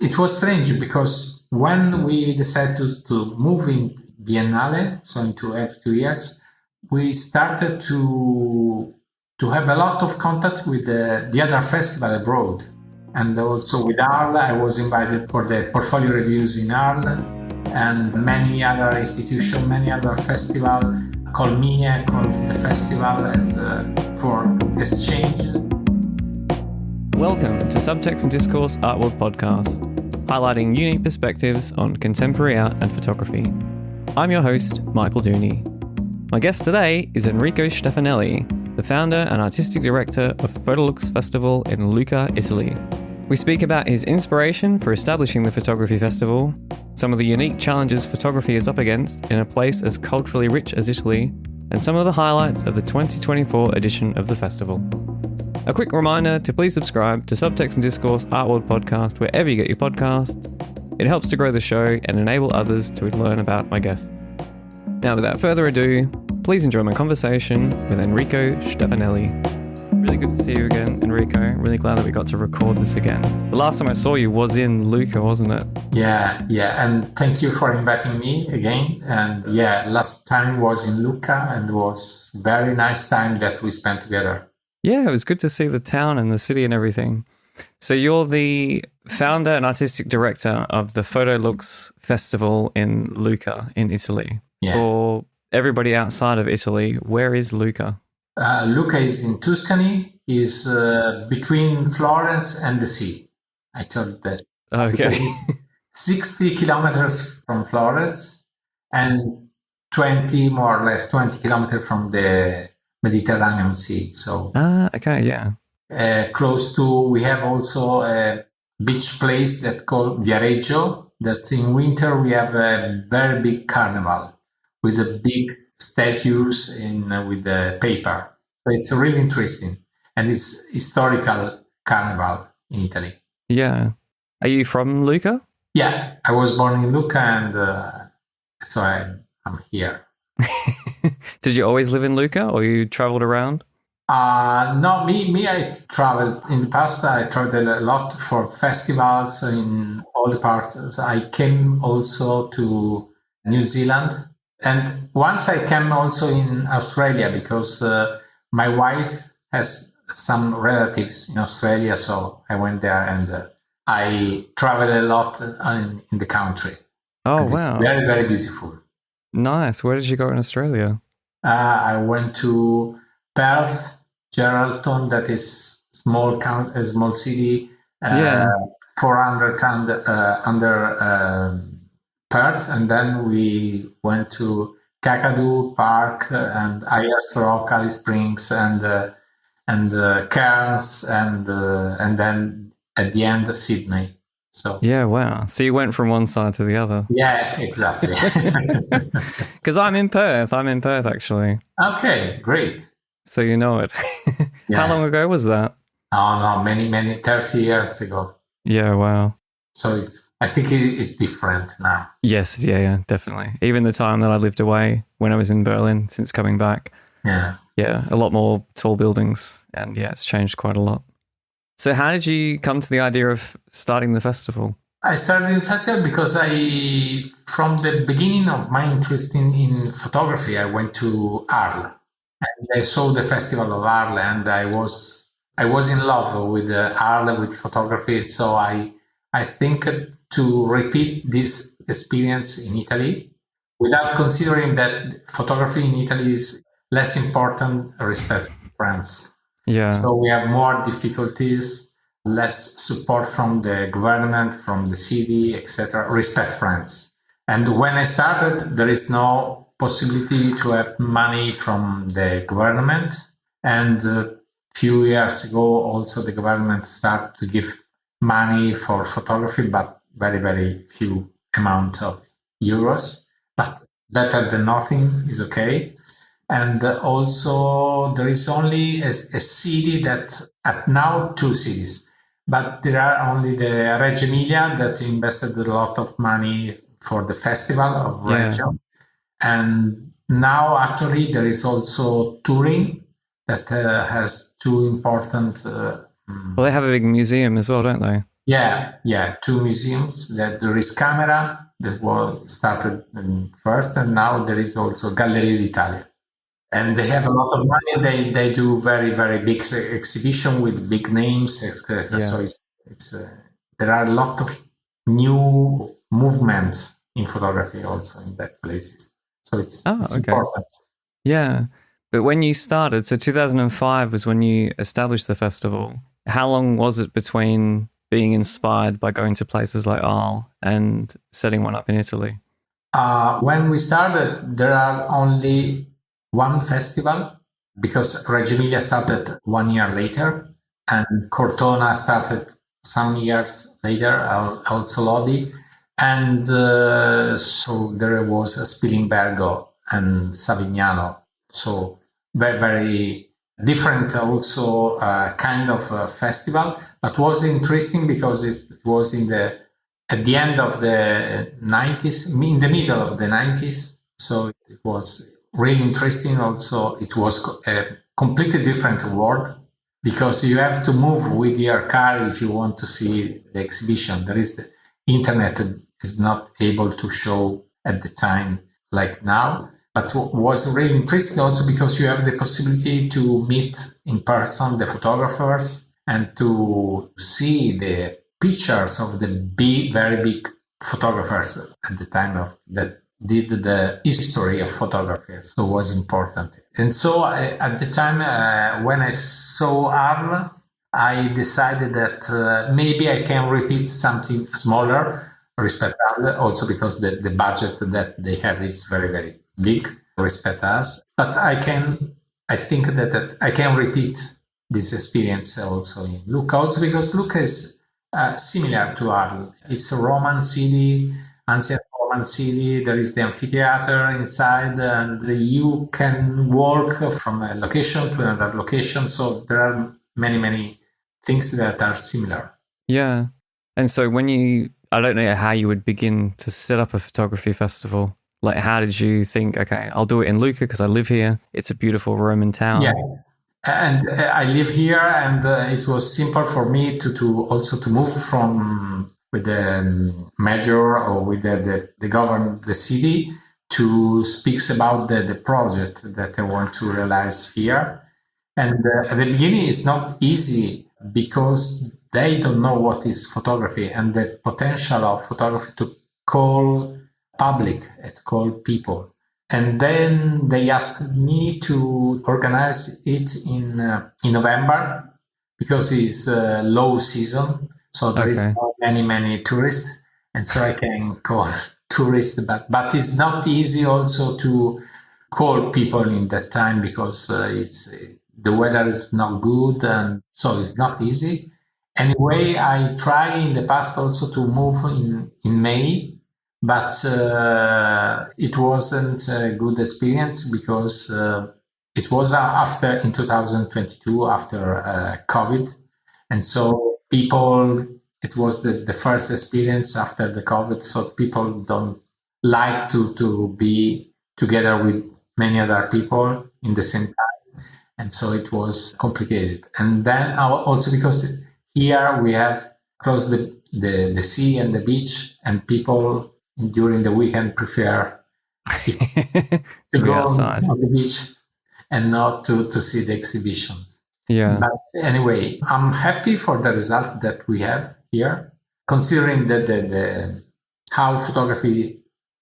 it was strange because when we decided to move in Biennale, so into every 2 years, we started to have a lot of contact with the other festival abroad. And also with Arles, I was invited for the portfolio reviews in Arles, and many other institutions, many other festivals call me and call the festival as for exchange. Welcome to Subtext Discourse Art World Podcast, highlighting unique perspectives on contemporary art and photography. I'm your host, Michael Dooney. My guest today is Enrico Stefanelli, the founder and artistic director of Photolux Festival in Lucca, Italy. We speak about his inspiration for establishing the photography festival, some of the unique challenges photography is up against in a place as culturally rich as Italy, and some of the highlights of the 2024 edition of the festival. A quick reminder to please subscribe to Subtext Discourse Art World Podcast wherever you get your podcasts. It helps to grow the show and enable others to learn about my guests. Now, without further ado, please enjoy my conversation with Enrico Stefanelli. Really good to see you again, Enrico. Really glad that we got to record this again. The last time I saw you was in Lucca, wasn't it? Yeah. And thank you for inviting me again. And last time was in Lucca and was very nice time that we spent together. Yeah, it was good to see the town and the city and everything. So you're the founder and artistic director of the Photolux Festival in Lucca in Italy. Yeah. For everybody outside of Italy, where is Lucca? Lucca is in Tuscany, is between Florence and the sea. I told that. Okay. It's 60 kilometers from Florence and 20 kilometers from the Mediterranean Sea. So okay, yeah. Close to, we have also a beach place that called Viareggio, that in winter we have a very big carnival with the big statues with the paper. So it's really interesting. And it's historical carnival in Italy. Yeah. Are you from Lucca? Yeah, I was born in Lucca and so I'm here. Did you always live in Lucca or you traveled around? No, me, I traveled. In the past, I traveled a lot for festivals in all the parts. I came also to New Zealand. And once I came also in Australia because my wife has some relatives in Australia. So I went there and I traveled a lot in the country. Oh, and wow. It's very, very beautiful. Nice. Where did you go in Australia? I went to Perth, Geraldton, that is a small city, 400 under Perth, and then we went to Kakadu Park and Ayers Rock, Alice Springs, and Cairns, and then at the end Sydney. So yeah, wow. So you went from one side to the other. Yeah, exactly. Because I'm in Perth. Actually. Okay, great. So you know it. Yeah. How long ago was that? Oh no, many 30 years ago. Yeah, wow. So I think it's different now. Yes, yeah, definitely. Even the time that I lived away when I was in Berlin since coming back. Yeah, a lot more tall buildings, and it's changed quite a lot. So how did you come to the idea of starting the festival? I started the festival because from the beginning of my interest in photography, I went to Arles. And I saw the festival of Arles, and I was in love with Arles, with photography. So I think to repeat this experience in Italy, without considering that photography in Italy is less important respect to France. Yeah. So we have more difficulties, less support from the government, from the city, etc. Respect France. And when I started, there is no possibility to have money from the government. And a few years ago, also the government started to give money for photography, but very, very few amount of euros. But better than nothing is okay. And also there is only a city now 2 cities, but there are only the Reggio Emilia that invested a lot of money for the festival of Reggio. And now actually there is also Turin that has 2 important... well, they have a big museum as well, don't they? Yeah, two museums. There is Camera that was started first, and now there is also Galleria d'Italia. And they have a lot of money. They do very, very big exhibition with big names, etc. Yeah. So it's there are a lot of new movements in photography also in that places. So it's important. Yeah. But when you started, so 2005 was when you established the festival. How long was it between being inspired by going to places like Arles and setting one up in Italy? When we started, there are only one festival because Reggio Emilia started 1 year later and Cortona started some years later, also Lodi. And so there was a Spilimbergo and Savignano. So very, very different also kind of festival, but was interesting because it was at the end of the 90s, in the middle of the 90s. So it was really interesting. Also, it was a completely different world because you have to move with your car if you want to see the exhibition. There is the internet is not able to show at the time like now. But was really interesting also because you have the possibility to meet in person the photographers and to see the pictures of the very big photographers at the time of that did the history of photography. So it was important. And so at the time when I saw Arles, I decided that maybe I can repeat something smaller respect Arles, also because the budget that they have is very, very big respect us. But I think that I can repeat this experience also in Lucca, also because Lucca is similar to Arles. It's a Roman city, ancient Roman city. There is the amphitheater inside, and you can walk from a location to another location. So there are many, many things that are similar. Yeah. And so I don't know how you would begin to set up a photography festival. Like, how did you think, okay, I'll do it in Lucca because I live here. It's a beautiful Roman town. Yeah. And I live here, and it was simple for me to also to move from with the mayor or with the governor, the city, to speak about the project that I want to realize here. And at the beginning, it's not easy because they don't know what is photography and the potential of photography to call public, to call people. And then they asked me to organize it in November because it's low season. So there is not many tourists. And so I can call tourists, but it's not easy also to call people in that time because the weather is not good. And so it's not easy. Anyway, I tried in the past also to move in May. But it wasn't a good experience because it was after in 2022 after COVID, and so it was the first experience after the COVID. So people don't like to be together with many other people in the same time, and so it was complicated. And then also because here we have close the sea and the beach, and people during the weekend prefer to go outside on the beach and not to see the exhibitions. Yeah. But anyway, I'm happy for the result that we have here, considering that the how photography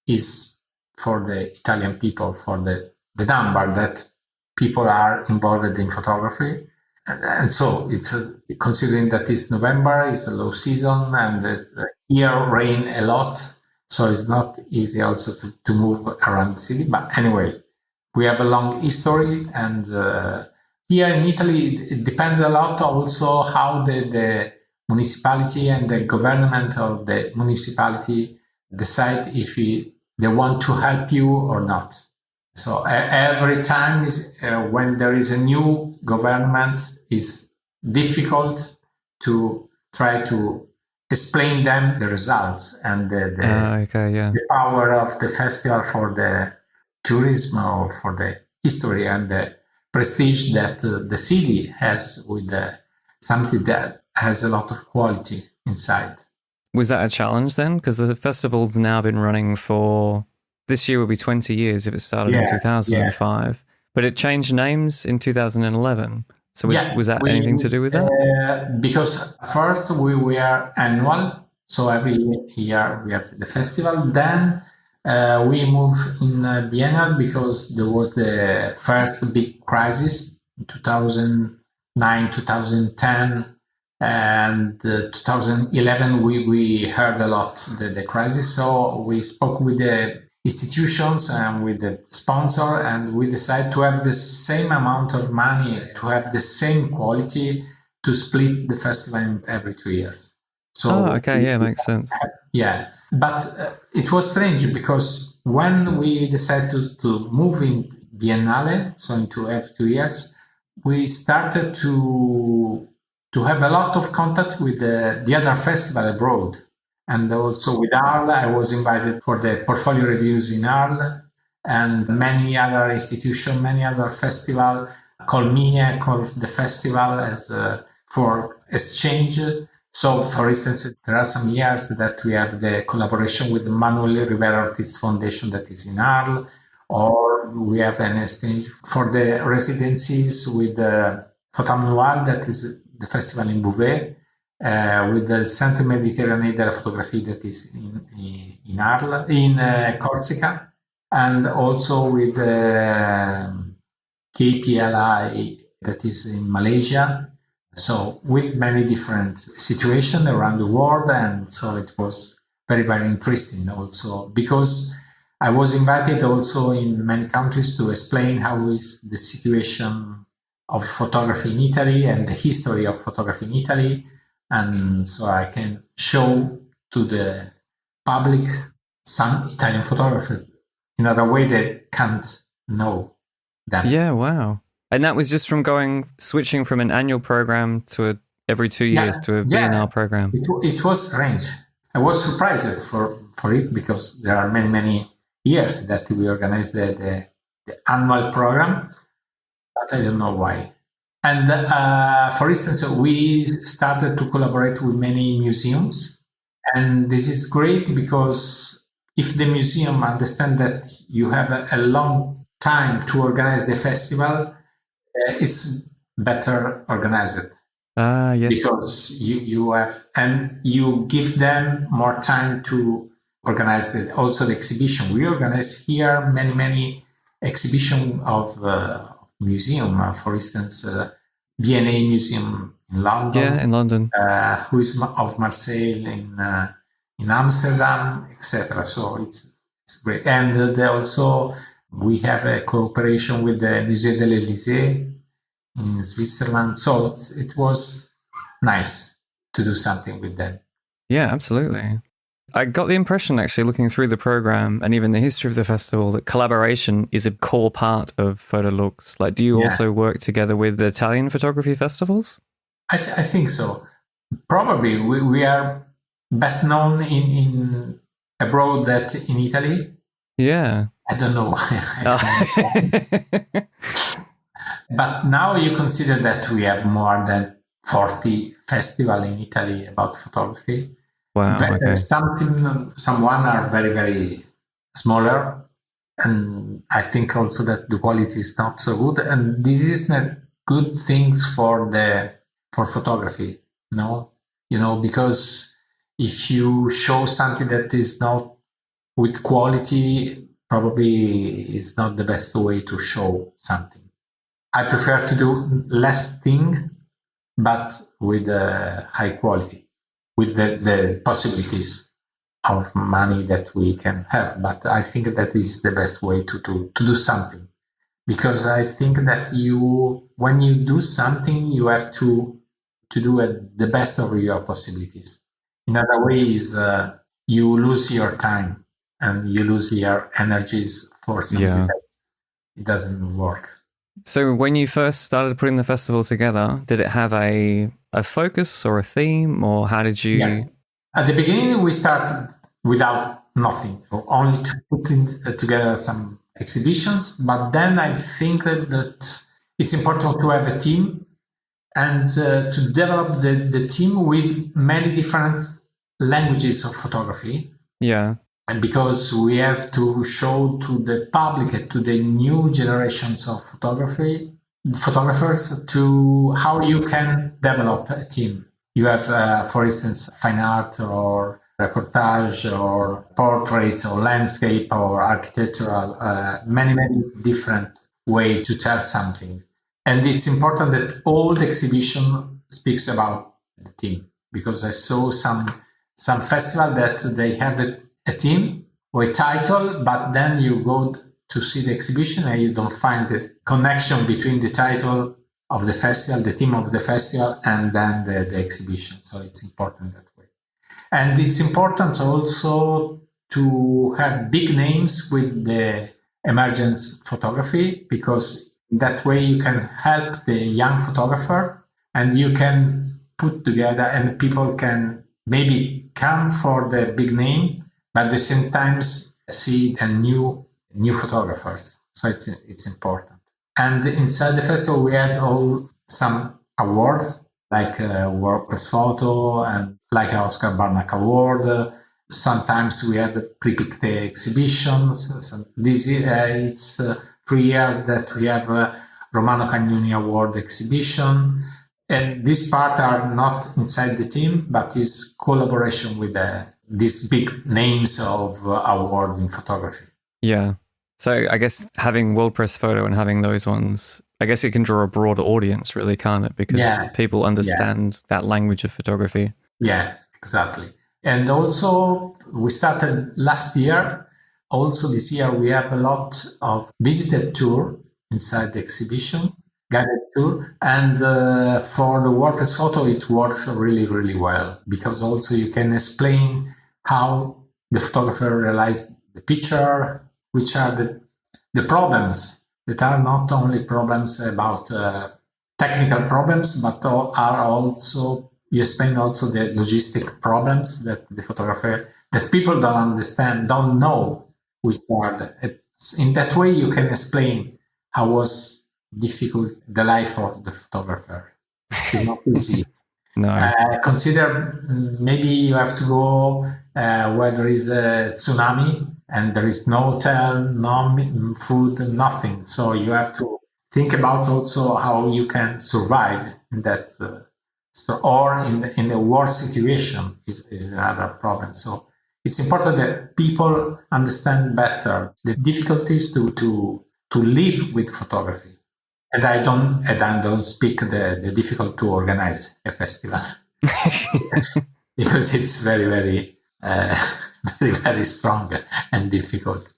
is for the Italian people, for the number that people are involved in photography. And so it's considering that it's November, it's a low season, and that here rain a lot. So it's not easy also to move around the city. But anyway, we have a long history. And here in Italy, it depends a lot also how the municipality and the government of the municipality decide if they want to help you or not. So every time when there is a new government, it's difficult to try to explain them the results and the power of the festival for the tourism or for the history and the prestige that the city has with something that has a lot of quality. inside. Was that a challenge then? Because the festival's now been running for, this year will be 20 years if it started in 2005, but it changed names in 2011. So was that anything to do with that? Because first we were annual, so every year we have the festival. Then we moved in biennial because there was the first big crisis in 2009, 2010, and 2011 we heard a lot the crisis. So we spoke with the institutions and with the sponsor, and we decided to have the same amount of money, to have the same quality, to split the festival in every 2 years. So makes sense. Yeah, but it was strange because when we decided to move in Biennale, so into every 2 years, we started to have a lot of contact with the other festival abroad. And also with Arles, I was invited for the portfolio reviews in Arles, and many other institutions, many other festivals called me, called the festival as for exchange. So, for instance, there are some years that we have the collaboration with the Manuel Rivera-Ortiz Foundation that is in Arles, or we have an exchange for the residencies with the Photolux, that is the festival in Beauvais, with the Centre Méditerranée de la Photographie that is in Arles, in Corsica, and also with KPLI that is in Malaysia. So with many different situations around the world, and so it was very, very interesting also because I was invited also in many countries to explain how is the situation of photography in Italy and the history of photography in Italy. And so I can show to the public some Italian photographers in other way they can't know them. Yeah, wow. And that was just from switching from an annual program to every 2 years to a biennial program. It was strange. I was surprised for it because there are many, many years that we organize the annual program, but I don't know why. And for instance, we started to collaborate with many museums. And this is great because if the museum understand that you have a long time to organize the festival, it's better organized. Yes. Because you have, and you give them more time to organize also the exhibition. We organize here many exhibition of museum. For instance, V&A Museum in London. Yeah, in London. Who is of Marseille in Amsterdam, etc. So it's great. And also we have a cooperation with the Musée de l'Élysée in Switzerland. So it was nice to do something with them. Yeah, absolutely. I got the impression, actually, looking through the program and even the history of the festival, that collaboration is a core part of Photolux. Like, do you also work together with the Italian photography festivals? I think so. Probably we are best known in abroad than in Italy. Yeah. I don't know why. But now you consider that we have more than 40 festivals in Italy about photography. Wow. Okay. Someone are very, very smaller. And I think also that the quality is not so good. And this is not good things for photography, no? Because if you show something that is not with quality, probably is not the best way to show something. I prefer to do less thing, but with high quality, with the possibilities of money that we can have. But I think that is the best way to do something. Because I think that when you do something, you have to do the best of your possibilities. In other ways, you lose your time and you lose your energies for something that it doesn't work. So when you first started putting the festival together, did it have a focus or a theme, or how did you... Yeah. At the beginning, we started without nothing, only to put together some exhibitions. But then I think that it's important to have a team and to develop the team with many different languages of photography. Yeah. And because we have to show to the public, to the new generations of photographers, to how you can develop a team. You have, for instance, fine art or reportage or portraits or landscape or architectural, many different ways to tell something. And it's important that all the exhibition speaks about the team, because I saw some festival that they have a team or a title, but then you go to see the exhibition and you don't find the connection between the title of the festival, the theme of the festival, and then the exhibition. So it's important that way. And it's important also to have big names with the emergence photography, because that way you can help the young photographers and you can put together, and people can maybe come for the big name, but at the same time see a new photographers. So it's important. And inside the festival, we had some awards like WordPress Photo and Leica Oskar Barnack Award. Sometimes we had the Prix Piclet exhibitions. So this year it's 3 years that we have a Romano Cagnoni Award exhibition. And this part are not inside the team, but is collaboration with these big names of award in photography. Yeah. So I guess having WordPress Photo and having those ones, I guess it can draw a broader audience, really, can't it? Because people understand that language of photography. Yeah, exactly. And also, we started last year. Also, this year, we have a lot of visited tour inside the exhibition, guided tour. And for the WordPress Photo, it works really, really well, because also you can explain how the photographer realized the picture, which are the problems that are not only problems about technical problems, but are also, you explain also the logistic problems that the photographer, that people don't understand, don't know which are. In that way, you can explain how was difficult the life of the photographer. It's not easy. No. Consider maybe you have to go where there is a tsunami and there is no hotel, no food, nothing. So you have to think about also how you can survive in that, or in the war situation is another problem. So it's important that people understand better the difficulties to live with photography. And I don't speak the difficult to organize a festival because it's very, very, very, very strong and difficult.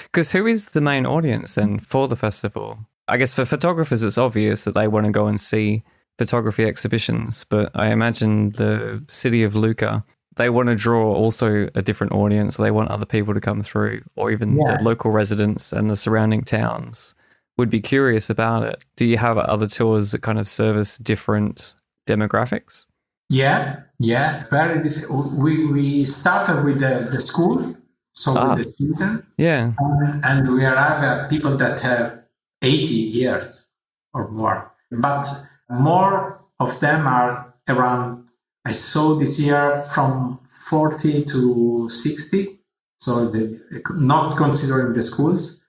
Because who is the main audience then for the festival? I guess for photographers, it's obvious that they want to go and see photography exhibitions, but I imagine the city of Lucca, they want to draw also a different audience. They want other people to come through, or even the local residents and the surrounding towns would be curious about it. Do you have other tours that kind of service different demographics? Yeah, very different. We started with the school, so with the student. Yeah. And we have people that have 80 years or more. But more of them are around, I saw this year, from 40 to 60. So not considering the schools.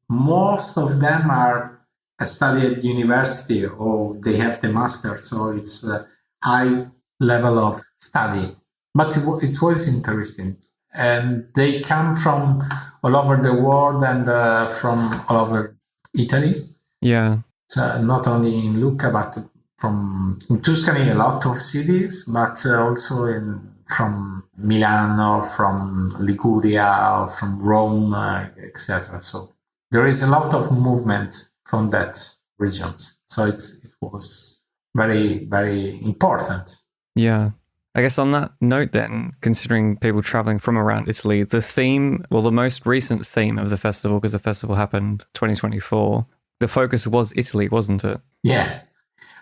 Most of them are study at university or they have the master. So it's a high level of study. But it was interesting. And they come from all over the world and from all over Italy. Yeah. So not only in Lucca, but in Tuscany, a lot of cities, but also from Milan or from Liguria or from Rome, etc. So there is a lot of movement from that regions. So it was very, very important. Yeah. I guess on that note then, considering people traveling from around Italy, the most recent theme of the festival, because the festival happened 2024, the focus was Italy, wasn't it? Yeah,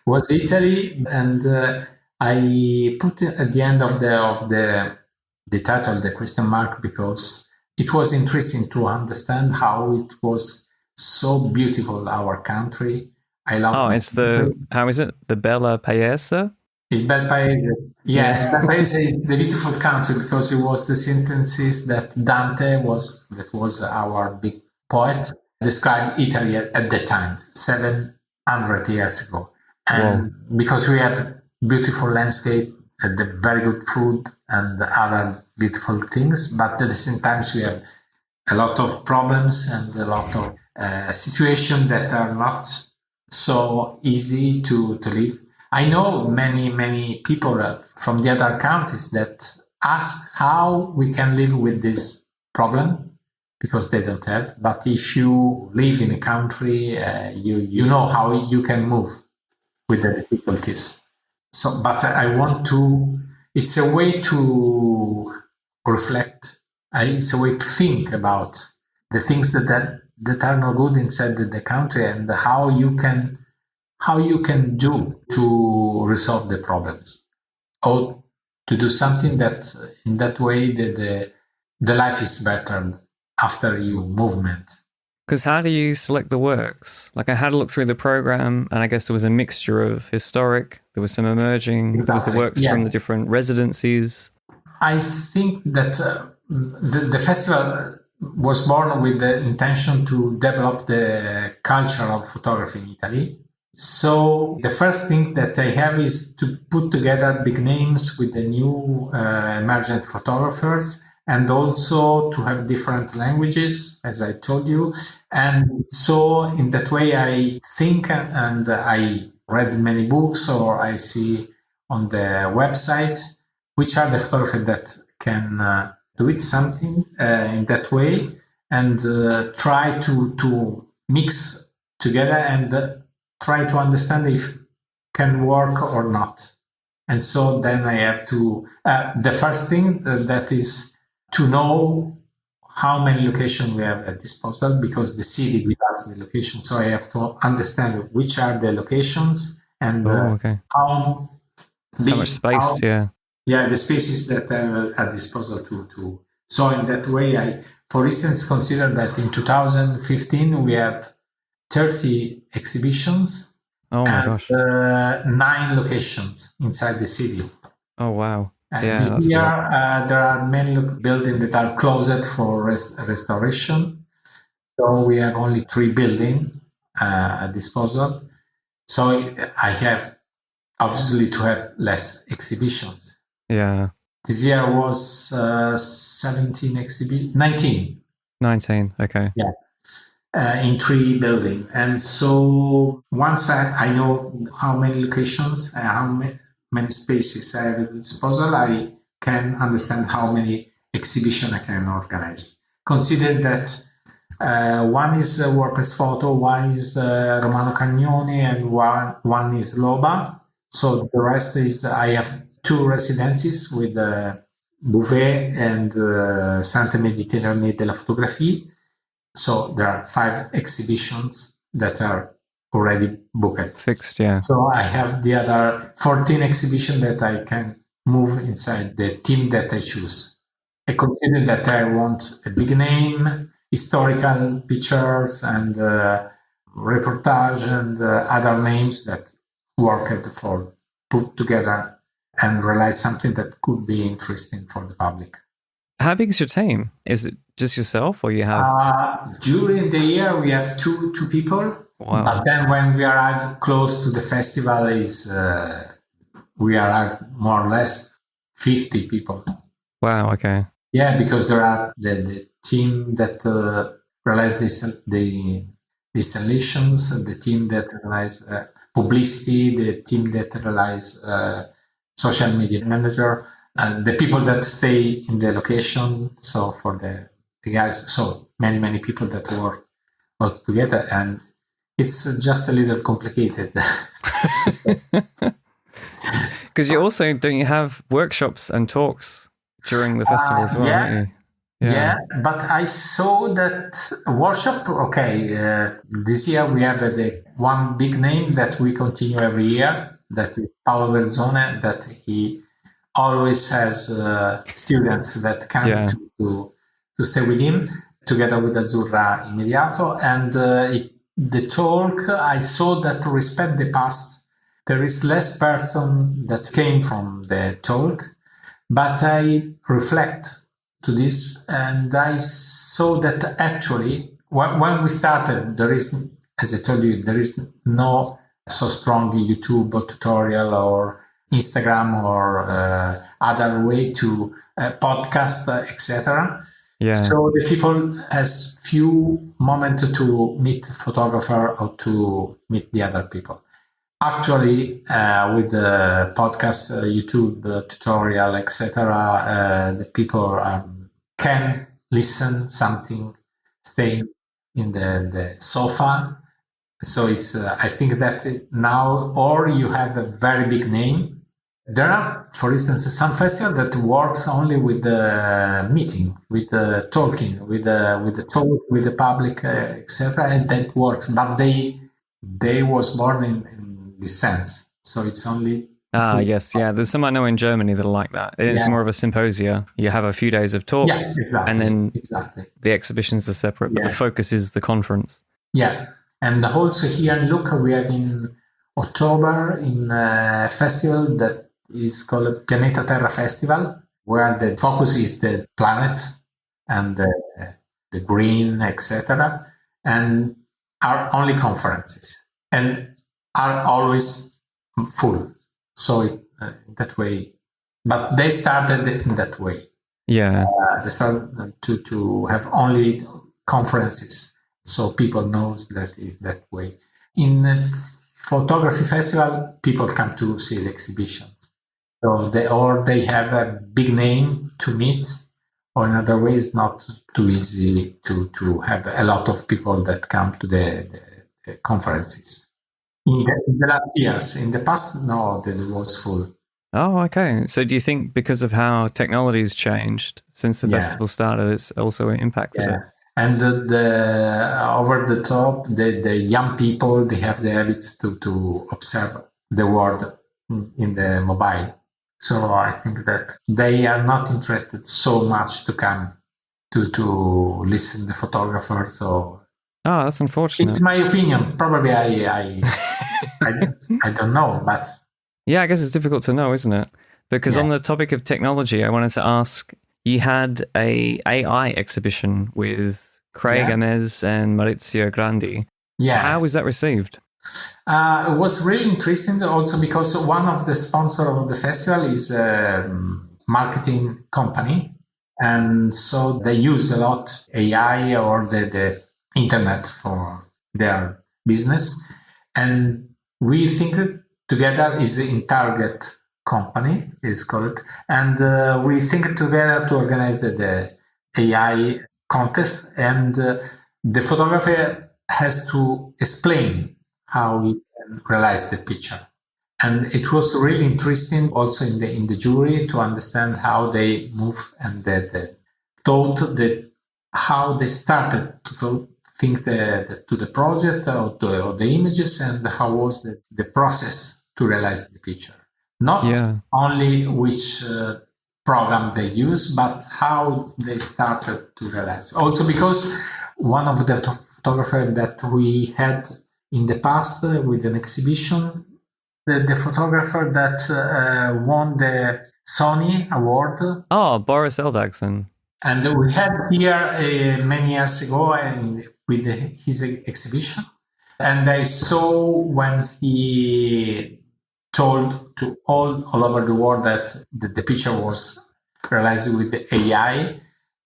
was Italy. And I put at the end of the title, the question mark, because it was interesting to understand how it was so beautiful, our country, I love. Oh, it's how is it? The Bella Paese? Il Bel Paese. Yeah, Il Bel Paese is the beautiful country because it was the sentences that that was our big poet, described Italy at that time, 700 years ago. And because we have beautiful landscape, the very good food and other beautiful things, but at the same time we have a lot of problems and a lot of situations that are not so easy to live. I know many people from the other countries that ask how we can live with this problem because they don't have. But if you live in a country, you know how you can move with the difficulties. So, but I want to. It's a way to reflect. It's a way to think about the things that are not good inside the country and how you can do to resolve the problems, or to do something that in that way the life is better after your movement. Because how do you select the works? Like, I had a look through the program, and I guess there was a mixture of historic, there was some emerging, There was the works from the different residencies. I think that the festival was born with the intention to develop the culture of photography in Italy. So the first thing that I have is to put together big names with the new emergent photographers, and also to have different languages, as I told you. And so in that way, I think, and I read many books, or I see on the website, which are the photographers that can do it something in that way, and try to mix together and try to understand if can work or not. And so then I have to, the first thing that is to know how many locations we have at disposal, because the city gives us the location. So I have to understand which are the locations and how much space, the spaces that are at disposal to. So in that way, I, for instance, consider that in 2015 we have 30 exhibitions. Oh my gosh! 9 locations inside the city. Oh wow! This year there are many buildings that are closed for restoration. So we have only 3 buildings at disposal. So I have obviously to have less exhibitions. Yeah. This year was 19. 19. Okay. Yeah. In 3 buildings. And so once I know how many locations, how many spaces I have at disposal, I can understand how many exhibitions I can organize. Consider that one is WordPress Photo, one is Romano Cagnoni, and one is Loba. So the rest is, I have 2 residencies with Bouvet and Sante Méditerranée de la Photographie. So there are 5 exhibitions that are already booked. Fixed, yeah. So I have the other 14 exhibitions that I can move inside the team that I choose. I consider that I want a big name, historical pictures, and reportage, and other names that worked for put together and realize something that could be interesting for the public. How big is your team? Is it just yourself, or you have? During the year, we have two people. Wow. But then when we arrive close to the festival, we arrive more or less 50 people. Wow. Okay. Yeah, because there are the team that realize the installations, the team that realize publicity, the team that realize social media manager. The people that stay in the location, so for the guys, so many people that work all together, and it's just a little complicated. Because you also, don't you have workshops and talks during the festival as well, don't you? Yeah, but I saw that workshop, this year we have the one big name that we continue every year, that is Paolo Verzone, that he always has students that come to stay with him, together with Azzurra Immediato, and the talk, I saw that respect the past. There is less person that came from the talk, but I reflect to this and I saw that actually when we started, there is, as I told you, there is no so strong YouTube or tutorial or Instagram or other way to podcast, etc. Yeah. So the people has few moments to meet photographer or to meet the other people. Actually, with the podcast, YouTube tutorial, etc., the people can listen something, stay in the sofa. So it's I think that now, or you have a very big name. There are, for instance, some festival that works only with the meeting, with the talking, with the talk with the public, etc., and that works. But they was born in this sense, so it's only. Yes, yeah. There's some I know in Germany that are like that. It's more of a symposia. You have a few days of talks, yes, exactly, and then exactly. The exhibitions are separate, but the focus is the conference. Yeah, and also here in Lucca, we have in October in a festival that is called Pianeta Terra Festival, where the focus is the planet and the green, etc., and are only conferences and are always full. So that way, but they started in that way. Yeah, they started to have only conferences, so people knows that is that way. In a photography festival, people come to see the exhibitions. So they have a big name to meet, or in other ways, not too easy to have a lot of people that come to the conferences. In the last years, in the past, no, it was full. Oh, okay. So do you think because of how technology has changed since the festival started, it's also impacted it? And the over the top, the young people, they have the habits to observe the world in the mobile. So I think that they are not interested so much to come to listen to the photographer. So that's unfortunate. It's my opinion. Probably I don't know, but yeah, I guess it's difficult to know, isn't it? Because on the topic of technology, I wanted to ask, you had a AI exhibition with Craig Ames and Maurizio Grandi. Yeah. How was that received? It was really interesting also because one of the sponsors of the festival is a marketing company. And so they use a lot AI or the internet for their business. And we think that together is in target company, is called. And we think together to organize the AI contest. And the photographer has to explain how he can realize the picture. And it was really interesting also in the jury to understand how they move and the thought that how they started to think to the project or the images and how was the process to realize the picture. Not only which program they use, but how they started to realize. Also because one of the photographers that we had in the past with an exhibition, the photographer that won the Sony Award. Oh, Boris Eldagson. And we had here many years ago and with his exhibition. And I saw when he told to all over the world that the picture was realized with the AI.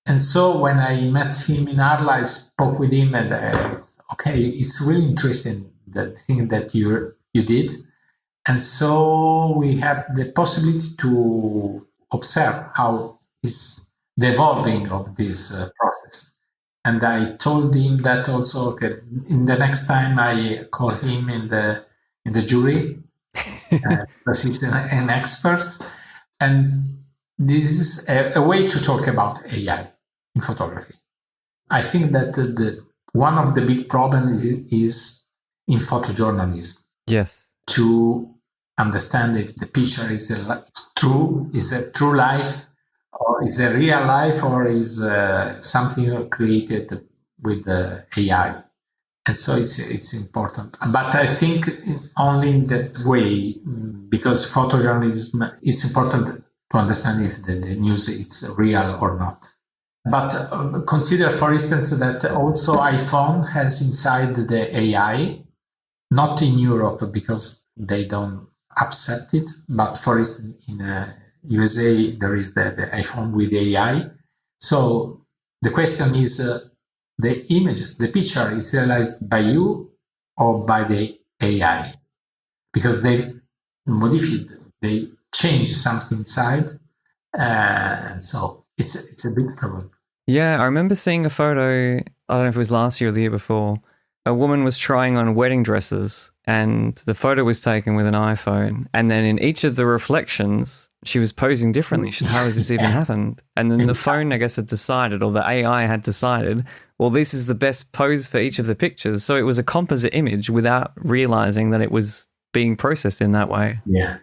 And so when I met him in Arles, I spoke with him and okay, it's really interesting, the thing that you did. And so we have the possibility to observe how is the evolving of this process. And I told him that also in the next time I call him in the jury, because he's an expert. And this is a way to talk about AI in photography. I think that one of the big problems is in photojournalism. Yes. To understand if the picture is a true life, or is a real life, or is something created with the AI. And so it's important. But I think only in that way, because photojournalism is important to understand if the news is real or not. But consider, for instance, that also iPhone has inside the AI, not in Europe because they don't accept it, but for instance, in USA, there is the iPhone with AI. So the question is, the images, the picture is realized by you or by the AI? Because they modified, they change something inside. And so it's a big problem. Yeah, I remember seeing a photo, I don't know if it was last year or the year before. A woman was trying on wedding dresses and the photo was taken with an iPhone. And then in each of the reflections, she was posing differently. She said, how has this even happened? And then the phone, I guess, had decided, or the AI had decided, well, this is the best pose for each of the pictures. So it was a composite image without realizing that it was being processed in that way. Yeah.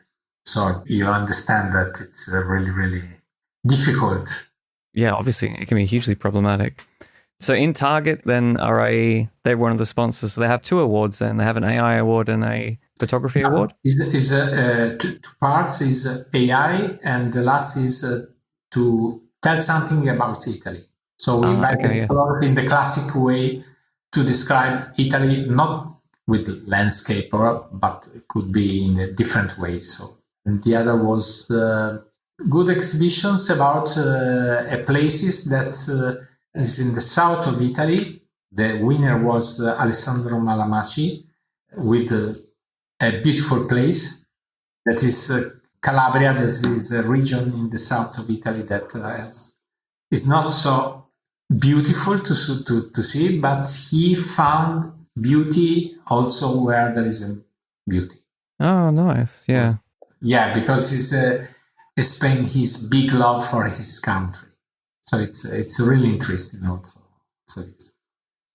So you understand that it's really, really difficult. Yeah, obviously it can be hugely problematic. So in Target, then they're one of the sponsors. So they have two awards then. They have an AI award and a photography award? Is two parts is AI, and the last is to tell something about Italy. So we invited photography in the classic way to describe Italy, not with landscape, but it could be in a different way. So, and the other was good exhibitions about places that is in the south of Italy. The winner was Alessandro Malamaci with a beautiful place that is Calabria. That is a region in the south of Italy that is not so beautiful to see, but he found beauty also where there is a beauty. Oh, nice. Yeah. Yeah, because he's explained his big love for his country. So it's really interesting also. So it's,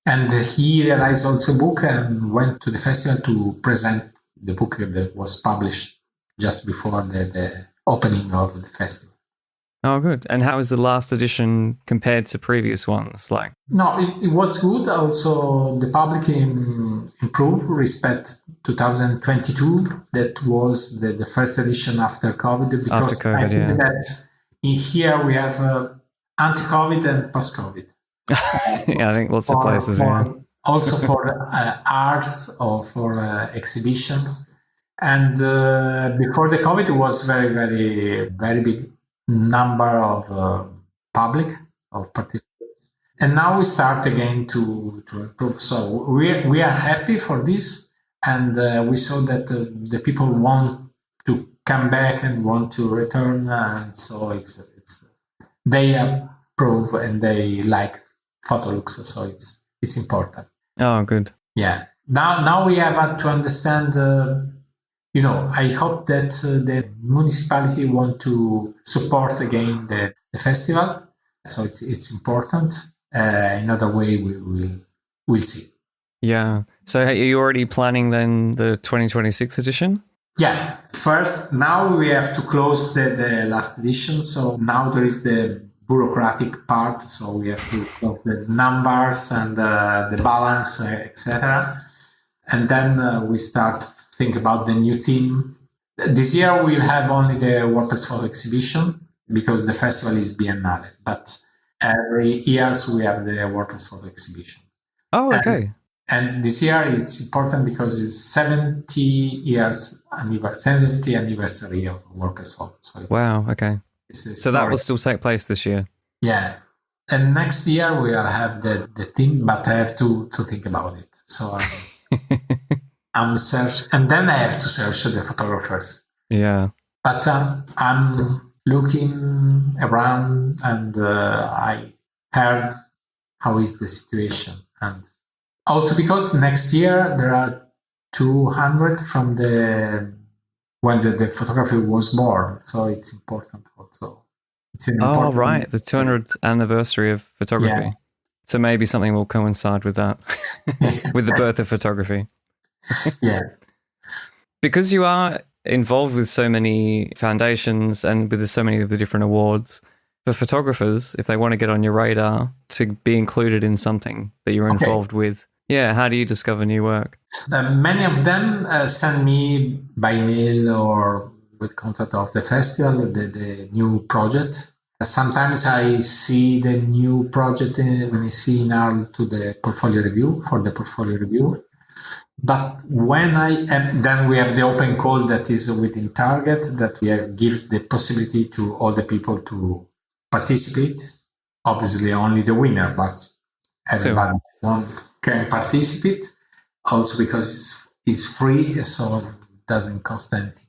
and he realized also a book and went to the festival to present the book that was published just before the opening of the festival. Oh, good. And how was the last edition compared to previous ones? Like, no, it was good. Also, the public improved respect 2022. That was the first edition after COVID. Because after COVID, I think that in here we have anti-COVID and post-COVID. Yeah, I think lots of places. Also for arts or for exhibitions. And before the COVID, it was very, very, very big number of public, of participants. And now we start again to improve. So we are happy for this. And we saw that the people want to come back and want to return. And so it's they approve and they like Photolux. So it's important. Oh, good. Yeah. Now we have to understand. I hope that the municipality want to support again the festival. So it's important. Another way we'll see. Yeah. So are you already planning then the 2026 edition? Yeah. First, now we have to close the last edition. So now there is the bureaucratic part. So we have to close the numbers and the balance, etc. And then we start think about the new theme. This year we'll have only the WordPress photo exhibition because the festival is Biennale. But every year we have the WordPress photo exhibition. Oh, okay. And this year it's important because it's 70 anniversary of WordPress photo. So wow. Okay. So that will still take place this year. Yeah. And next year we'll have the theme, but I have to think about it. So I'm search, and then I have to search the photographers. Yeah. But I'm looking around, and I heard how is the situation, and also because next year there are 200 from when the photography was born, so it's important also. It's an important. Oh, right, the 200th anniversary of photography. Yeah. So maybe something will coincide with that, with the birth of photography. Yeah. Because you are involved with so many foundations and with so many of the different awards, for photographers, if they want to get on your radar to be included in something that you're involved with, Yeah, how do you discover new work? Many of them send me by mail or with contact of the festival, the new project. Sometimes I see the new project when I see in Arles to the portfolio review, for the portfolio review. But when then we have the open call that is within Target, that we give the possibility to all the people to participate. Obviously, only the winner, but everybody can participate. Also because it's free, so it doesn't cost anything.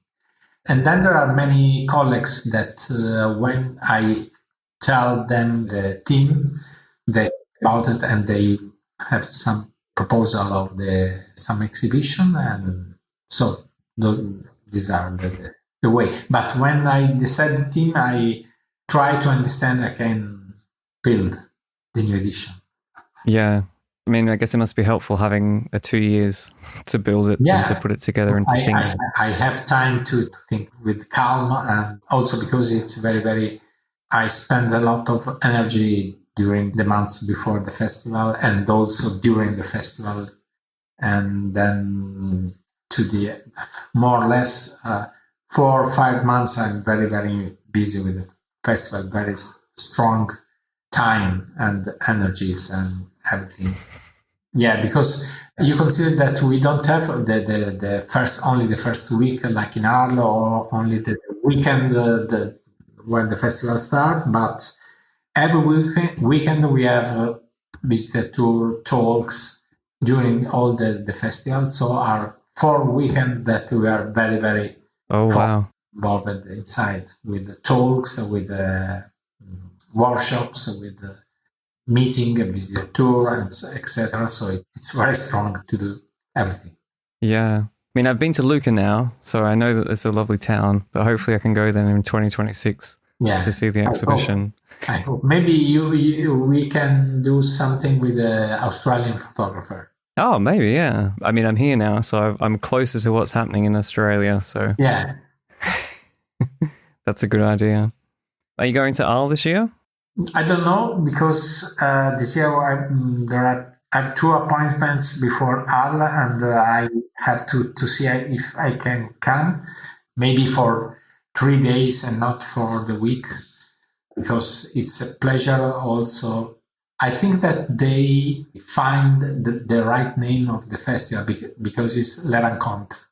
And then there are many colleagues that when I tell them the theme about it, and they have some proposal of some exhibition, and so these are the way. But when I decide the theme, I try to understand I can build the new edition. Yeah. I mean, I guess it must be helpful having 2 years to build it and to put it together and to think. I have time to think with calm, and also because it's very, very, I spend a lot of energy during the months before the festival and also during the festival. And then to the more or less 4 or 5 months, I'm very, very busy with the festival, very strong time and energies and everything. Yeah, because you consider that we don't have the first week like in Arles, or only the weekend when the festival starts, but every weekend we have visitor tour talks during all the festival. So our 4 weekends that we are very, very involved inside with the talks, with the workshops, with the meeting, a visitor tour, and etc. So it's very strong to do everything. Yeah. I mean, I've been to Lucca now, so I know that it's a lovely town, but hopefully I can go there in 2026 to see the exhibition. I hope. Maybe we can do something with the Australian photographer. Oh, maybe, yeah. I mean, I'm here now, so I'm closer to what's happening in Australia, so... Yeah. That's a good idea. Are you going to Arles this year? I don't know, because this year I have 2 appointments before Arles, and I have to see if I can come, maybe for 3 days and not for the week, because it's a pleasure also. I think that they find the right name of the festival because it's Les Rencontres.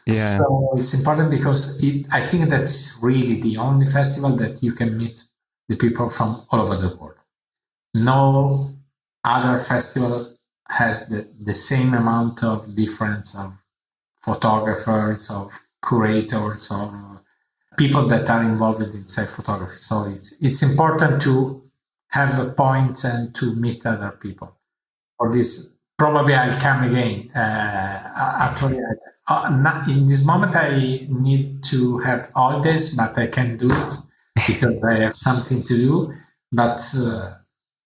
Yeah. So it's important because I think that's really the only festival that you can meet the people from all over the world. No other festival has the same amount of difference of photographers, of curators, of people that are involved inside photography. So it's important to have a point and to meet other people. For this, probably I'll come again. Actually, in this moment I need to have holidays, but I can do it because I have something to do. But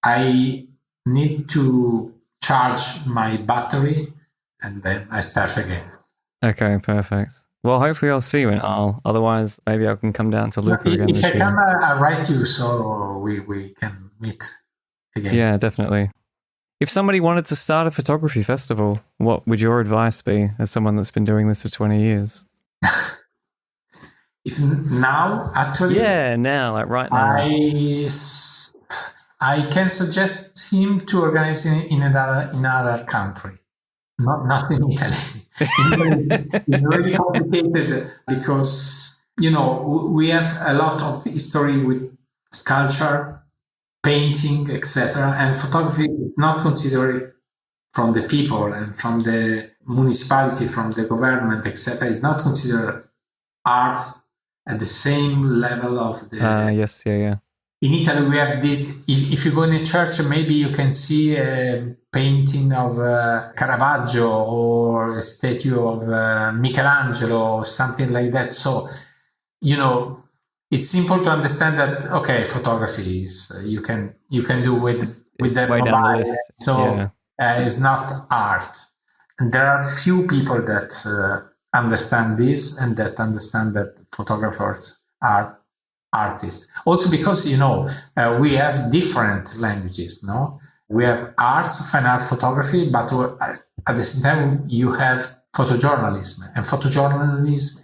I need to charge my battery, and then I start again. Okay, perfect. Well, hopefully I'll see you in Arles. Otherwise, maybe I can come down to Lucca again this year. If I come, I'll write you so we can meet again. Yeah, definitely. If somebody wanted to start a photography festival, what would your advice be as someone that's been doing this for 20 years? If now, actually... Yeah, now, like right now. I can suggest him to organize in another country. Not in Italy. It's really complicated because, we have a lot of history with sculpture, painting, etc. And photography is not considered from the people and from the municipality, from the government, etc. It's not considered art at the same level of the... Yes, yeah. In Italy, we have this. If you go in a church, maybe you can see a painting of Caravaggio or a statue of Michelangelo or something like that. So, it's simple to understand that. Okay, photography is you can do with the mobile. So it's not art. And there are few people that understand this and that understand that photographers are artists. Also because, we have different languages, no? We have arts, fine art photography, but at the same time, you have photojournalism. And photojournalism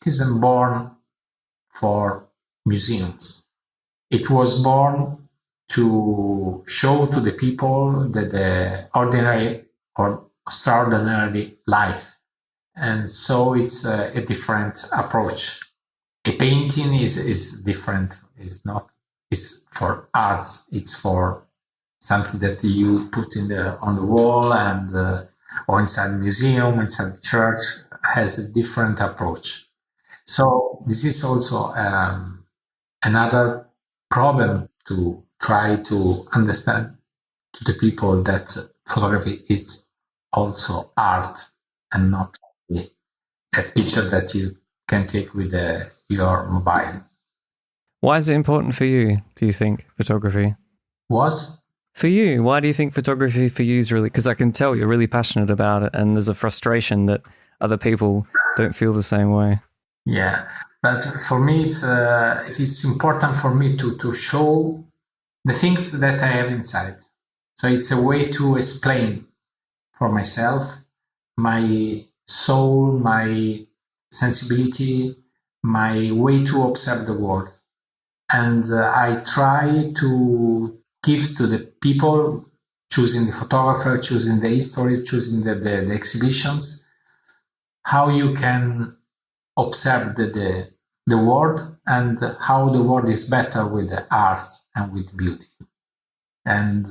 isn't born for museums. It was born to show to the people the ordinary or extraordinary life. And so it's a different approach. A painting is different. It's for arts. It's for something that you put on the wall and or inside the museum, inside the church, has a different approach. So this is also another problem to try to understand to the people that photography is also art and not a picture that you can take with your mobile. Why is it important for you, do you think, photography? For you, why do you think photography for you is really... Because I can tell you're really passionate about it and there's a frustration that other people don't feel the same way. Yeah, but for me, it's important for me to show the things that I have inside. So it's a way to explain for myself my soul, my sensibility, my way to observe the world. And I try to give to the people, choosing the photographer, choosing the history, choosing the exhibitions, how you can observe the world and how the world is better with the art and with beauty. And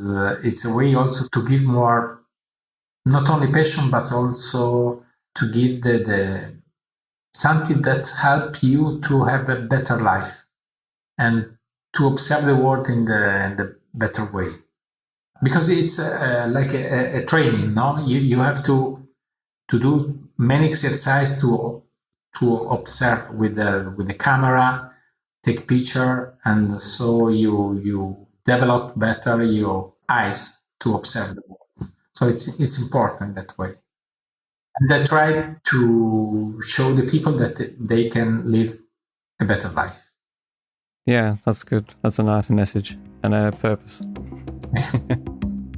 it's a way also to give more, not only passion, but also to give the something that help you to have a better life and to observe the world in the better way. Because it's like a training, no? You have to do many exercises to observe with the camera, take picture, and so you develop better your eyes to observe the world. So it's important that way. And I try to show the people that they can live a better life. Yeah, that's good. That's a nice message and a purpose.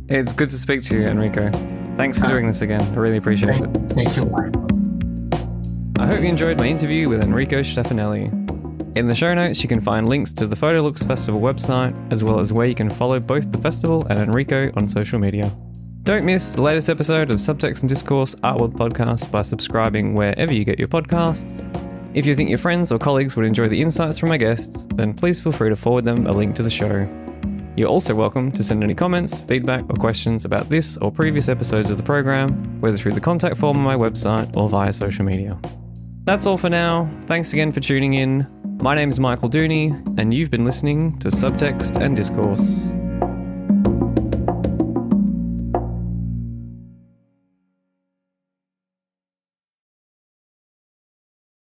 It's good to speak to you, Enrico. Thanks for doing this again. I really appreciate it. Thank you, Michael. I hope you enjoyed my interview with Enrico Stefanelli. In the show notes, you can find links to the Photolux Festival website, as well as where you can follow both the festival and Enrico on social media. Don't miss the latest episode of Subtext Discourse Art World Podcast by subscribing wherever you get your podcasts. If you think your friends or colleagues would enjoy the insights from my guests, then please feel free to forward them a link to the show. You're also welcome to send any comments, feedback, or questions about this or previous episodes of the program, whether through the contact form on my website or via social media. That's all for now. Thanks again for tuning in. My name is Michael Dooney, and you've been listening to Subtext and Discourse.